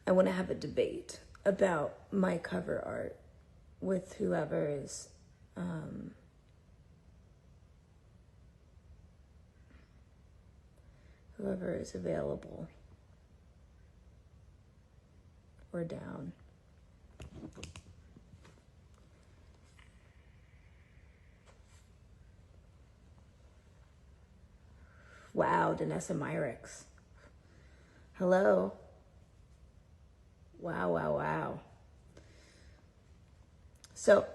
I want to have a debate about my cover art with whoever is available or down. Wow, Danessa Myrix. Hello. Wow, wow, wow. So,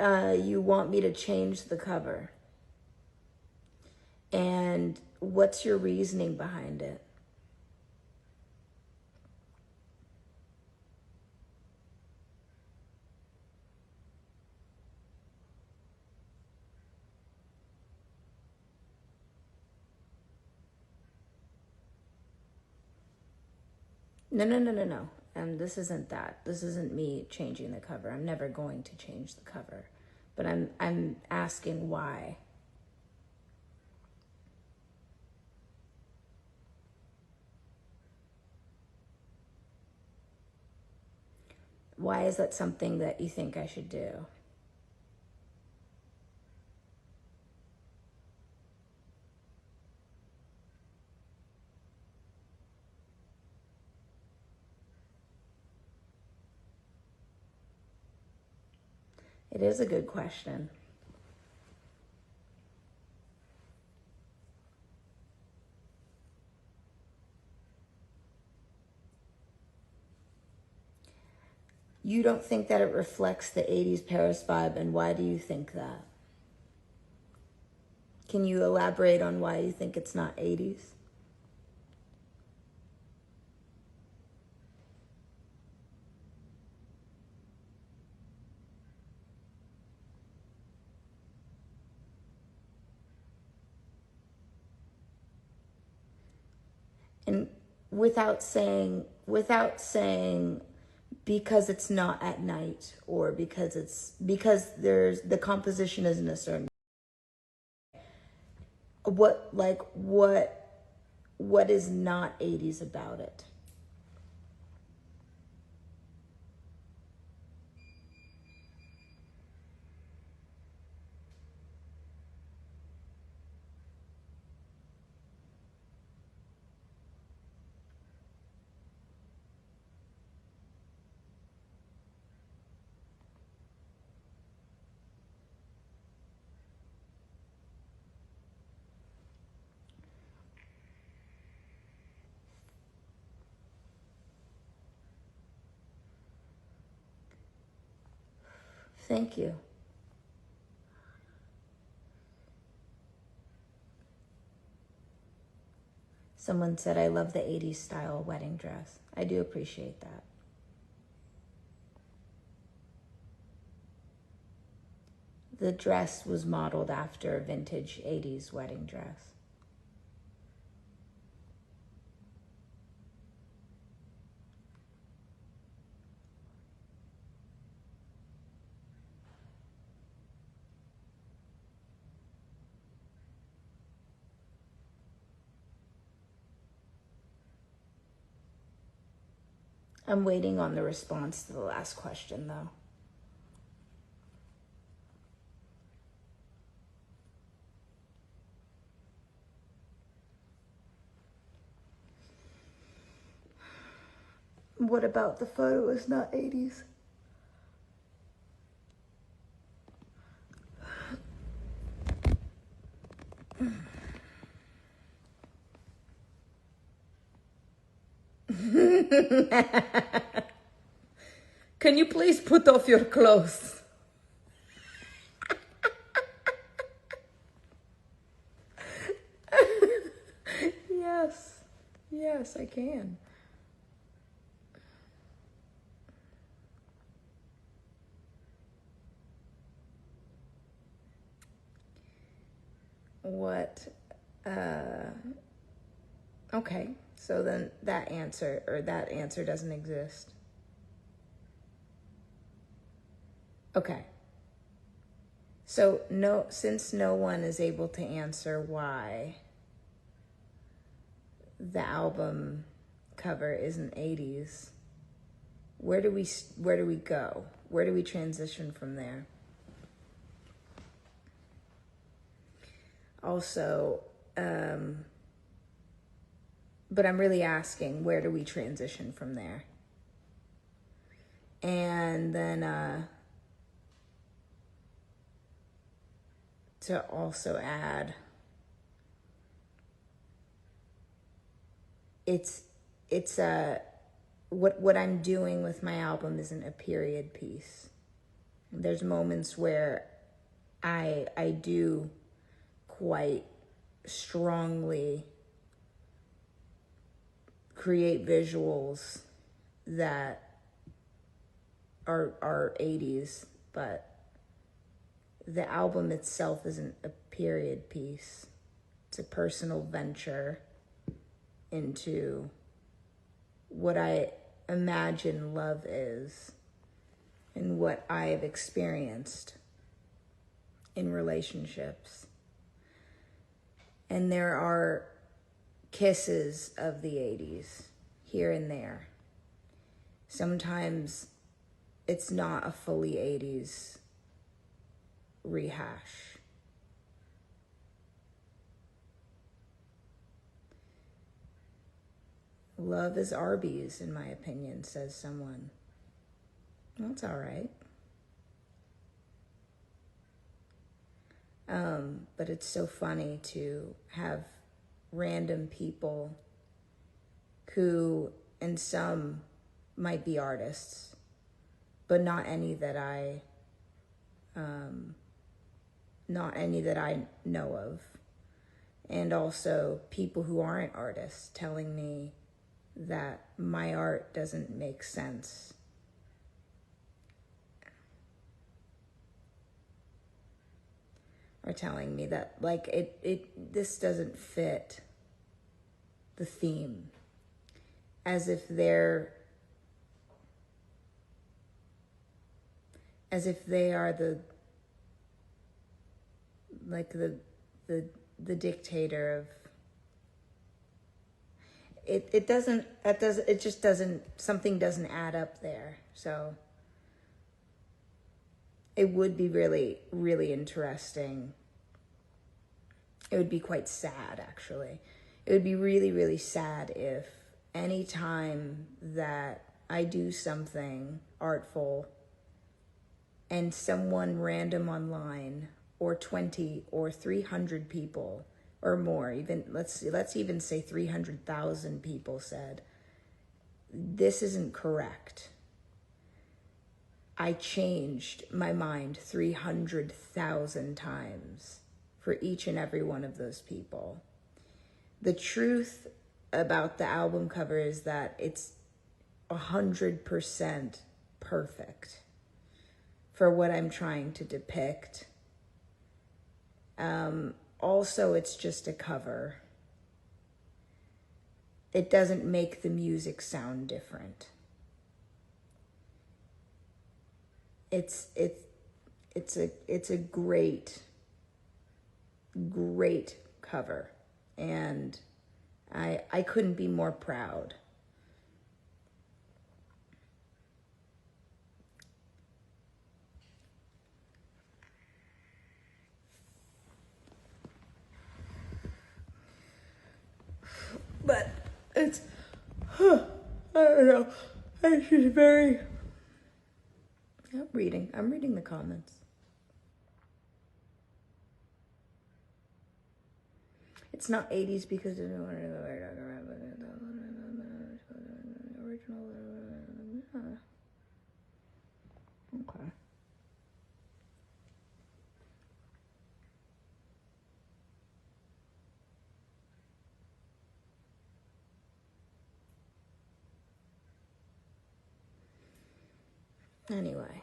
you want me to change the cover. And what's your reasoning behind it? No. This isn't that. This isn't me changing the cover. I'm never going to change the cover. But I'm asking why. Why is that something that you think I should do? It is a good question. You don't think that it reflects the 80s Paris vibe, and why do you think that? Can you elaborate on why you think it's not 80s? And without saying because it's not at night, or because there's the composition isn't a certain, what is not 80s about it? Thank you. Someone said, I love the 80s style wedding dress. I do appreciate that. The dress was modeled after a vintage 80s wedding dress. I'm waiting on the response to the last question, though. What about the photo is not 80s? Can you please put off your clothes? Yes, I can. What? Okay, so then that answer doesn't exist. Okay. So since no one is able to answer why the album cover isn't 80s, where do we go? Where do we transition from there? Also, but I'm really asking, where do we transition from there? And then to also add, it's what I'm doing with my album isn't a period piece. There's moments where I do quite strongly create visuals that are 80s, but the album itself isn't a period piece. It's a personal venture into what I imagine love is and what I have experienced in relationships. And there are kisses of the 80s here and there. Sometimes it's not a fully 80s rehash. Love is Arby's, in my opinion, says someone. Well, it's all right. But it's so funny to have random people who, and some might be artists, but not any that I know of. And also people who aren't artists telling me that my art doesn't make sense. Or telling me that, like, this doesn't fit the theme. As if they are the dictator of it. Something doesn't add up there. So it would be really, really interesting. It would be quite sad, actually. It would be really, really sad if any time that I do something artful and someone random online, or 20 or 300 people or more, even let's even say 300,000 people said, this isn't correct. I changed my mind 300,000 times for each and every one of those people. The truth about the album cover is that it's 100% perfect for what I'm trying to depict. Also, it's just a cover. It doesn't make the music sound different. It's a great cover, and I couldn't be more proud. But it's, I don't know, it's just very, I'm reading the comments. It's not 80s because it original. Okay. Anyway,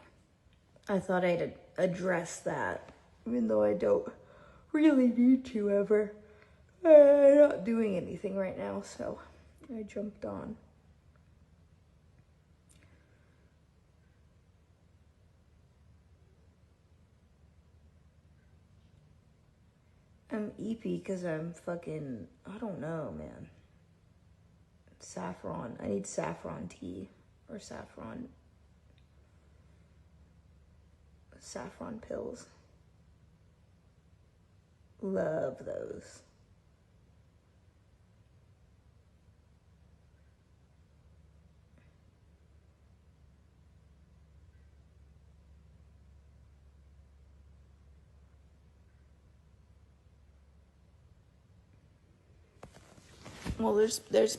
I thought I'd address that, even though I don't really need to ever. I'm not doing anything right now, so I jumped on. I'm eepy because I'm fucking, I don't know, man. Saffron. I need saffron tea or saffron pills. Love those. Well, there is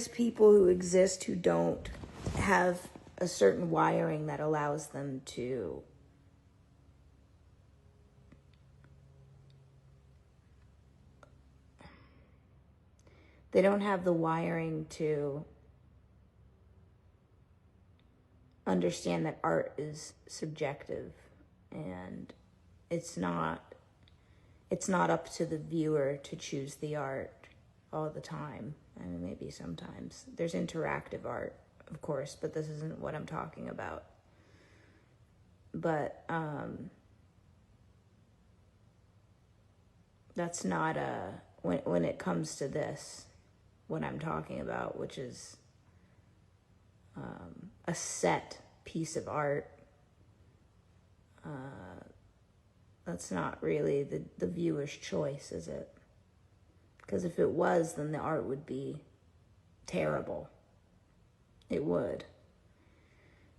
people who exist who don't have a certain wiring that allows them to they don't have the wiring to understand that art is subjective, and it's not up to the viewer to choose the art all the time. I mean, maybe sometimes. There's interactive art, of course, but this isn't what I'm talking about. But that's not when it comes to this, what I'm talking about, which is a set piece of art. That's not really the viewer's choice, is it? Because if it was, then the art would be terrible. It would.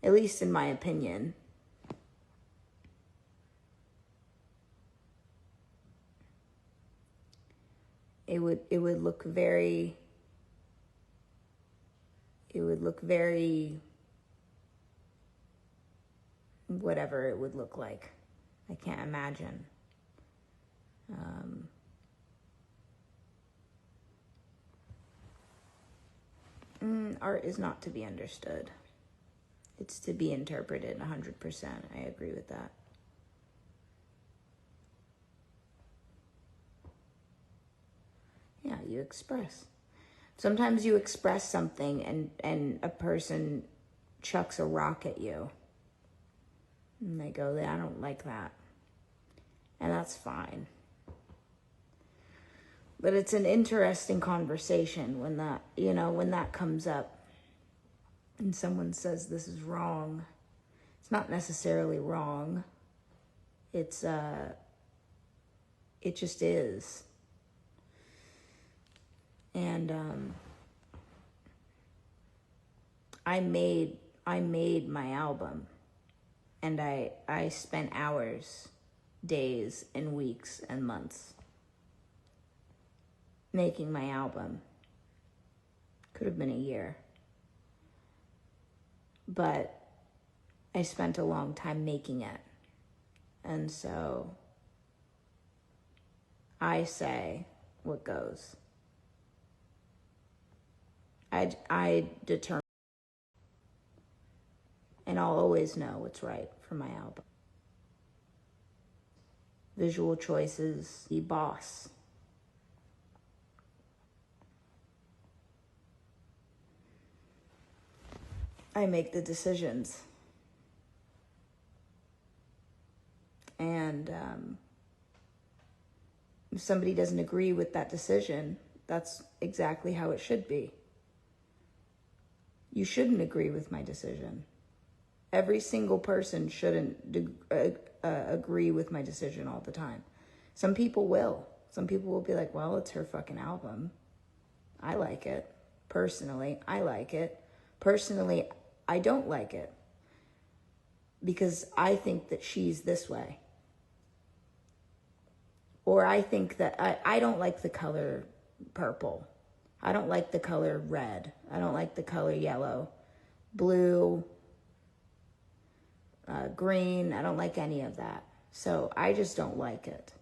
At least in my opinion. It would look very whatever it would look like. I can't imagine. Art is not to be understood. It's to be interpreted 100%. I agree with that. Yeah, you express. Sometimes you express something and a person chucks a rock at you. And they go, I don't like that. And that's fine. But it's an interesting conversation when that comes up and someone says this is wrong. It's not necessarily wrong. It just is. And I made my album, and I spent hours, days, and weeks and months making my album. Could have been a year. But I spent a long time making it. And so I say what goes. I determine, and I'll always know what's right for my album. Visual choices, the boss. I make the decisions. And if somebody doesn't agree with that decision, that's exactly how it should be. You shouldn't agree with my decision. Every single person shouldn't agree with my decision all the time. Some people will. Some people will be like, well, it's her fucking album. I like it. Personally, I like it. Personally, I don't like it. Because I think that she's this way. Or I think that I don't like the color purple. I don't like the color red. I don't like the color yellow, blue, green. I don't like any of that. So I just don't like it.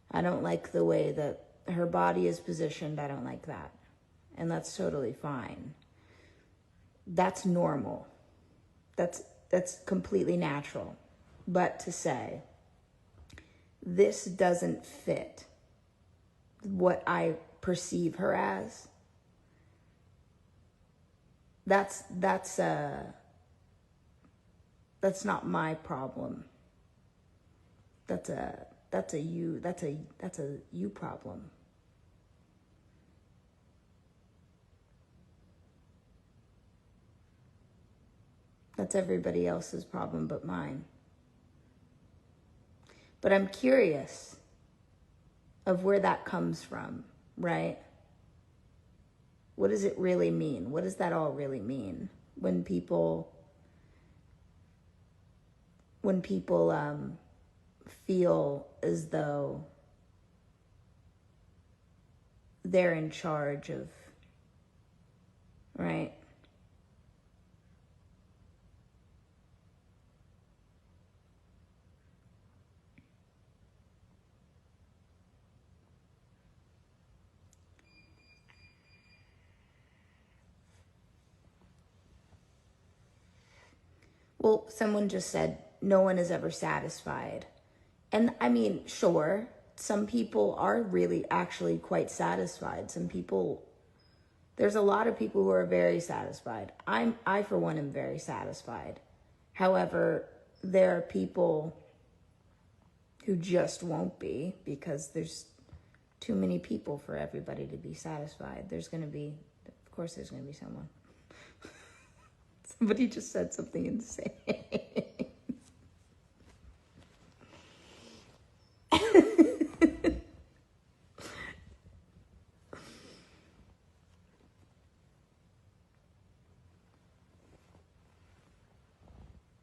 I don't like the way that her body is positioned. I don't like that. And that's totally fine. That's normal. That's completely natural. But to say, this doesn't fit what I perceive her as, that's not my problem. That's a you problem. That's everybody else's problem but mine. But I'm curious of where that comes from, right? What does it really mean? What does that all really mean when people feel as though they're in charge of, right? Well, someone just said, no one is ever satisfied. And I mean, sure, some people are really actually quite satisfied. Some people, there's a lot of people who are very satisfied. I for one am very satisfied. However, there are people who just won't be because there's too many people for everybody to be satisfied. There's going to be, of course there's going to be someone. Somebody just said something insane.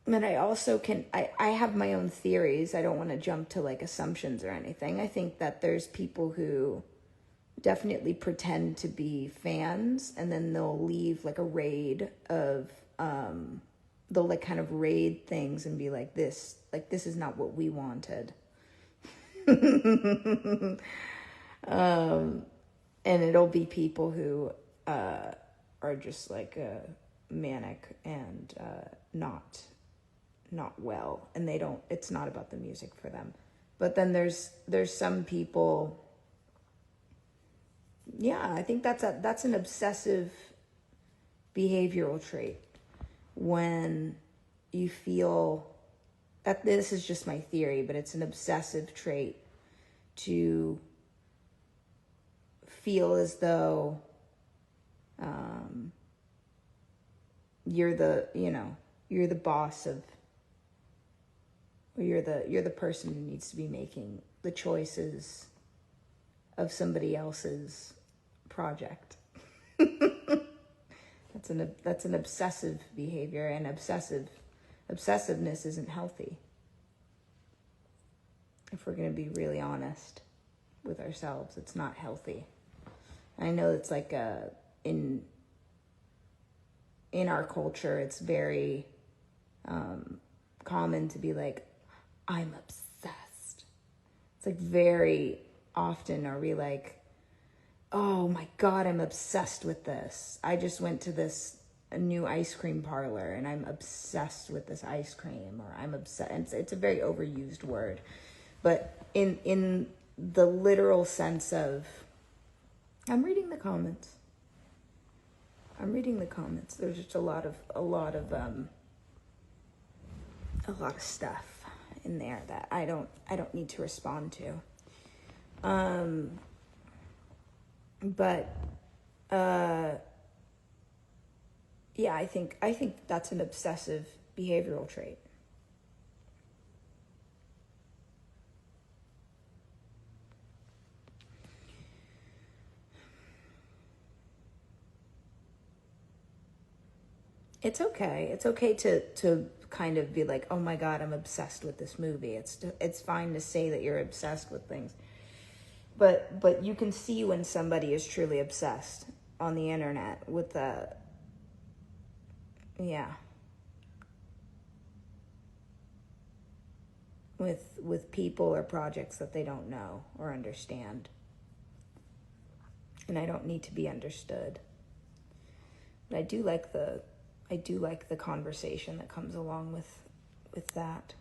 But I also I have my own theories. I don't want to jump to like assumptions or anything. I think that there's people who definitely pretend to be fans and then they'll leave like a raid of, they'll like kind of raid things and be like this is not what we wanted. And it'll be people who are just like manic and not well, and they don't, it's not about the music for them. But then there's some people, yeah, I think that's an obsessive behavioral trait when you feel that, this is just my theory, but it's an obsessive trait to feel as though you're the boss of, or you're the person who needs to be making the choices of somebody else's project. That's an obsessive behavior, and obsessiveness isn't healthy. If we're going to be really honest with ourselves, it's not healthy. I know it's like in our culture, it's very common to be like, I'm obsessed. It's like very often are we like, oh my God, I'm obsessed with this. I just went to a new ice cream parlor and I'm obsessed with this ice cream, or I'm obsessed. It's a very overused word, but in the literal sense of, I'm reading the comments. There's just a lot of stuff in there that I don't need to respond to. But yeah, I think that's an obsessive behavioral trait. It's okay. It's okay to kind of be like, oh my God, I'm obsessed with this movie. It's fine to say that you're obsessed with things. But you can see when somebody is truly obsessed on the internet with with people or projects that they don't know or understand. And I don't need to be understood. But I do like the conversation that comes along with that.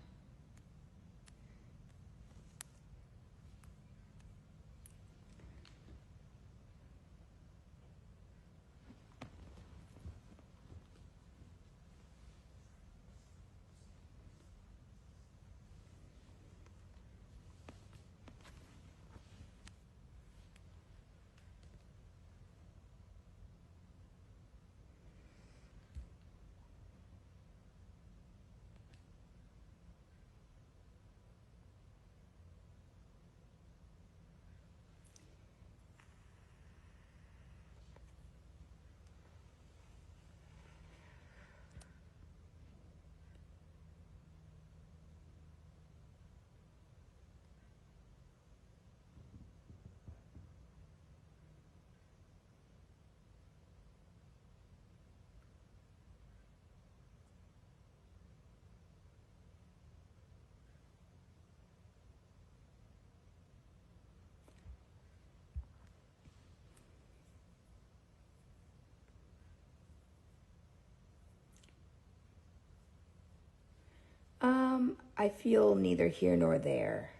I feel neither here nor there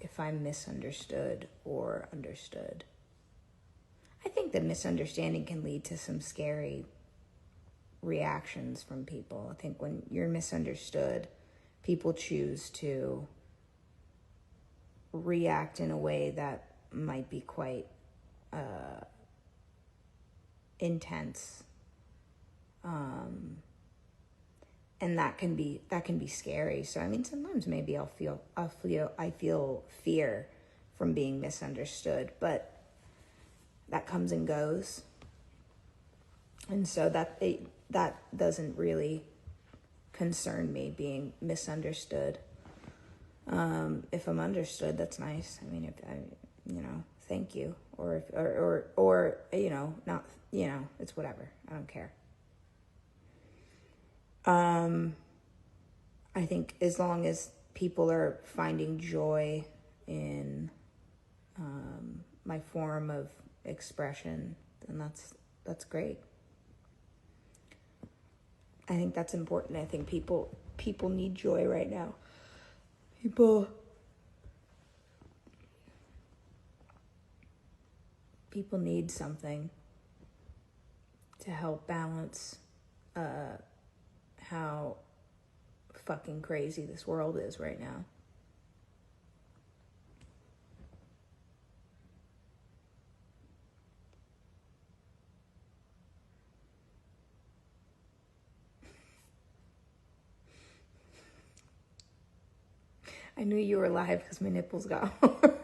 if I'm misunderstood or understood. I think that misunderstanding can lead to some scary reactions from people. I think when you're misunderstood, people choose to react in a way that might be quite intense, and that can be scary. So I mean, sometimes maybe I feel fear from being misunderstood, but that comes and goes, and so that doesn't really concern me, being misunderstood. If I'm understood, that's nice. I mean, if I, thank you, or if, or not, it's whatever. I don't care. I think as long as people are finding joy in my form of expression, then that's great. I think that's important. I think people need joy right now. People need something to help balance how fucking crazy this world is right now. I knew you were live because my nipples got hard.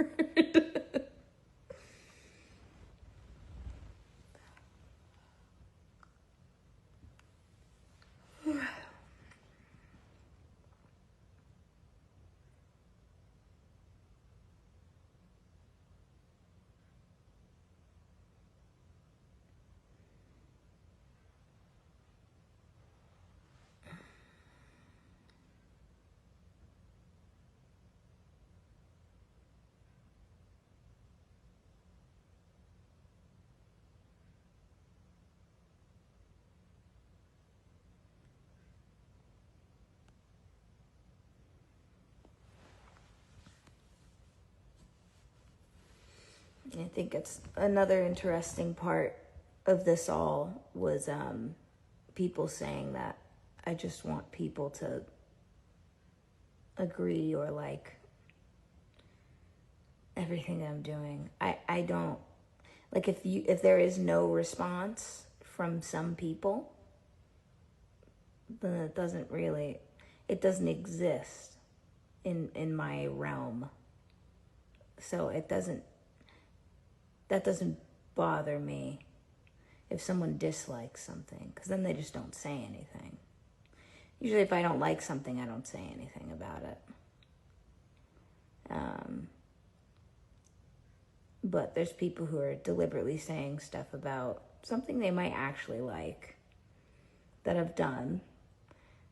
I think it's another interesting part of this all was people saying that I just want people to agree or like everything I'm doing. I don't like if there is no response from some people, then it doesn't exist in my realm. So that doesn't bother me if someone dislikes something, because then they just don't say anything. Usually if I don't like something, I don't say anything about it. But there's people who are deliberately saying stuff about something they might actually like that I've done.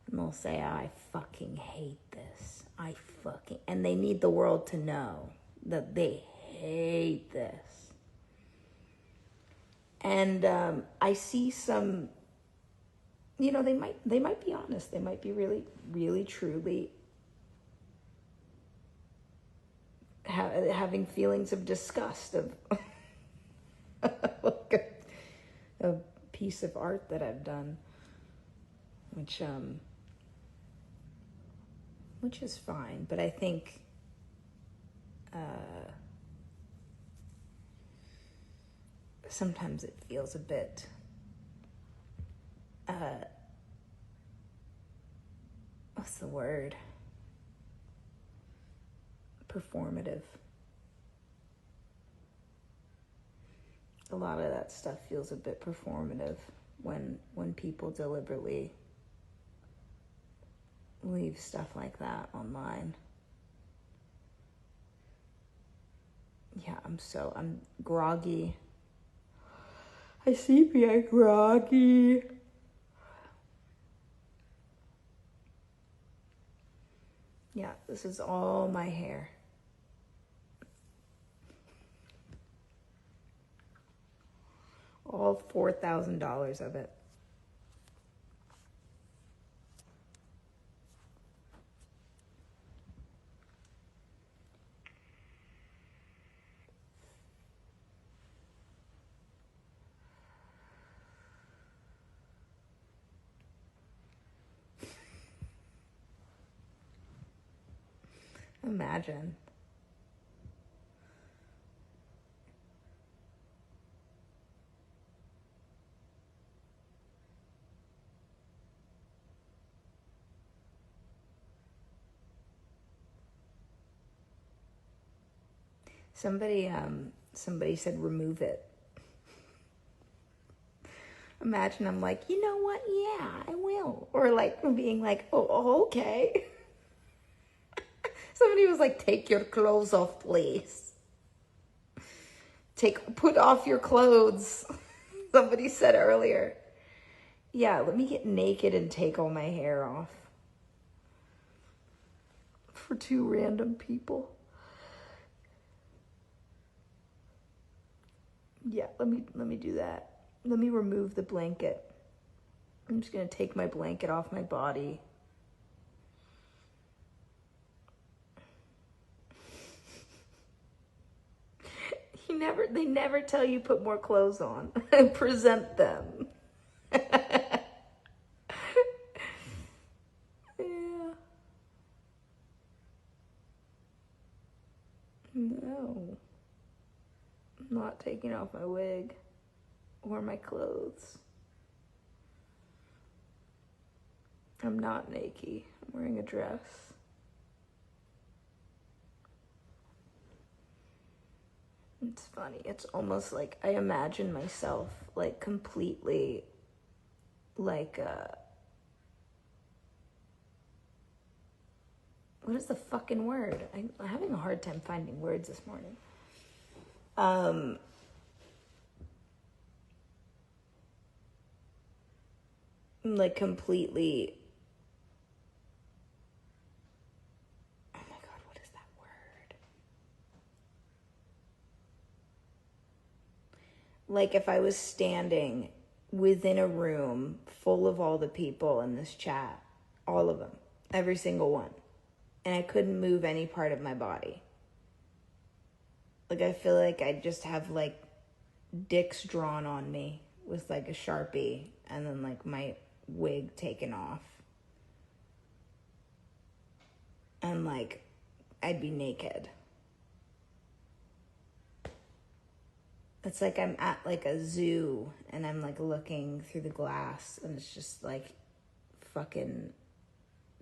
And they'll say, oh, I fucking hate this. And they need the world to know that they hate this. And I see some, they might be honest. They might be really, really, truly having feelings of disgust of like a piece of art that I've done, which is fine. But I think sometimes it feels a bit what's the word? Performative. A lot of that stuff feels a bit performative when people deliberately leave stuff like that online. Yeah, I'm groggy. I see me, I'm groggy. Yeah, this is all my hair. All $4,000 of it. Imagine. Somebody said remove it. Imagine I'm like, you know what? Yeah, I will. Or like being like, oh okay. Somebody was like, take your clothes off, please. Put off your clothes. Somebody said earlier. Yeah, let me get naked and take all my hair off. For two random people. Yeah, let me do that. Let me remove the blanket. I'm just gonna take my blanket off my body. They never tell you put more clothes on. Present them. Yeah. No. I'm not taking off my wig or my clothes. I'm not naked. I'm wearing a dress. It's funny. It's almost like I imagine myself like completely like what is the fucking word? I'm having a hard time finding words this morning. Like completely. Oh my God, what is that word? Like if I was standing within a room full of all the people in this chat, all of them, every single one, and I couldn't move any part of my body. Like I feel like I just have like dicks drawn on me with like a Sharpie and then like my wig taken off. And like I'd be naked. It's like I'm at like a zoo and I'm like looking through the glass and it's just like fucking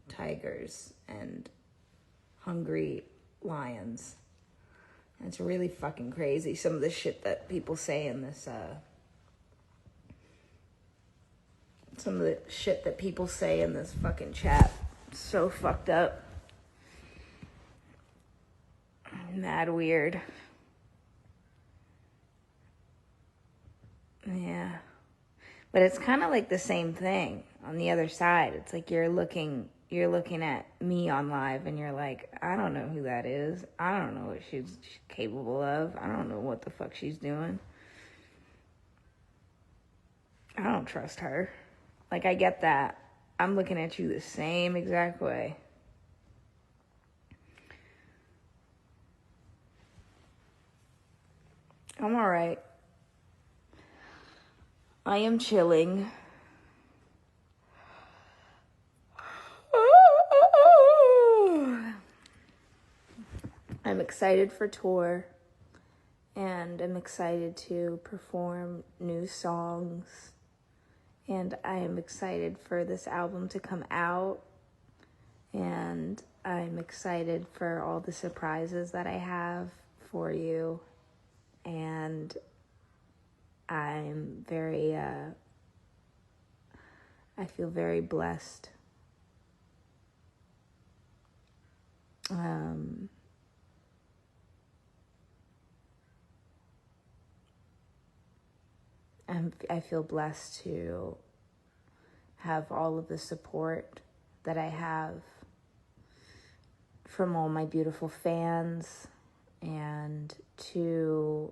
tigers and hungry lions. And it's really fucking crazy. Some of the shit that people say in this, fucking chat. It's so fucked up. Mad weird. Yeah. But it's kind of like the same thing on the other side. It's like you're looking at me on live and you're like, I don't know who that is. I don't know what she's capable of. I don't know what the fuck she's doing. I don't trust her. Like, I get that. I'm looking at you the same exact way. I'm all right. I am chilling. I'm excited for tour, and I'm excited to perform new songs, and I am excited for this album to come out, and I'm excited for all the surprises that I have for you, and I'm very, I feel very blessed. I feel blessed to have all of the support that I have from all my beautiful fans, and to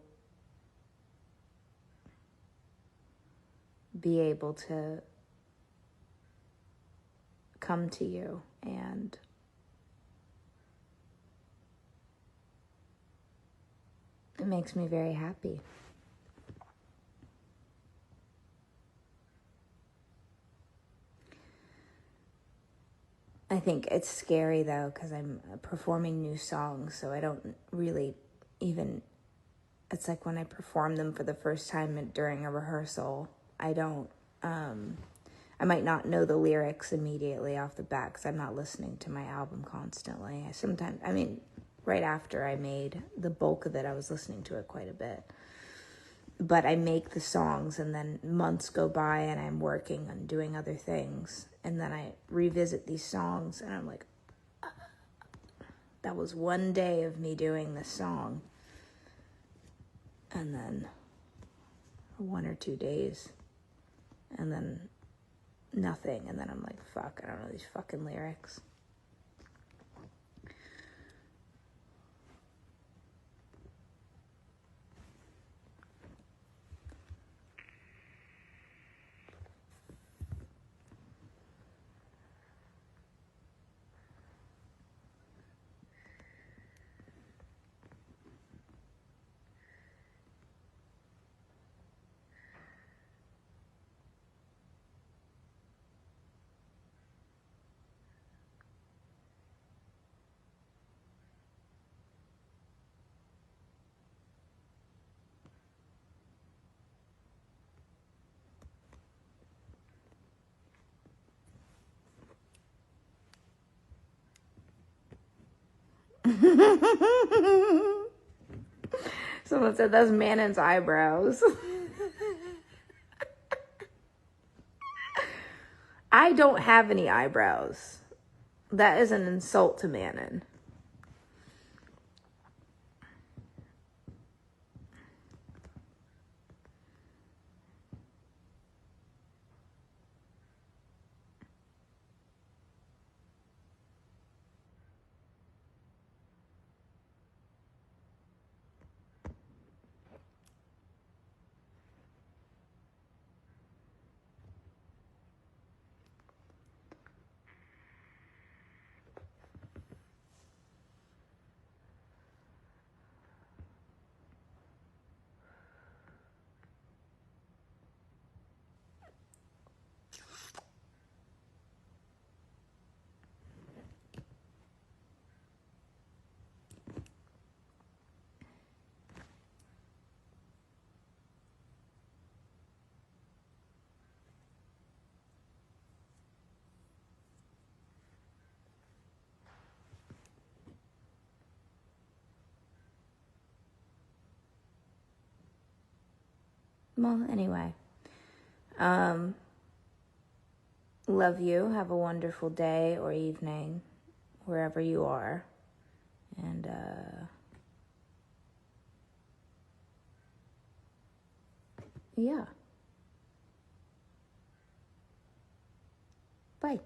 be able to come to you, and it makes me very happy. I think it's scary, though, because I'm performing new songs, so I don't really even... It's like when I perform them for the first time during a rehearsal, I don't... I might not know the lyrics immediately off the bat because I'm not listening to my album constantly. Right after I made the bulk of it, I was listening to it quite a bit. But I make the songs, and then months go by, and I'm working and doing other things. And then I revisit these songs, and I'm like, that was one day of me doing this song. And then 1 or 2 days. And then nothing. And then I'm like, fuck, I don't know these fucking lyrics. Someone said that's Manon's eyebrows. I don't have any eyebrows. That is an insult to Manon. Well, anyway. Love you. Have a wonderful day or evening, wherever you are. And, yeah. Bye.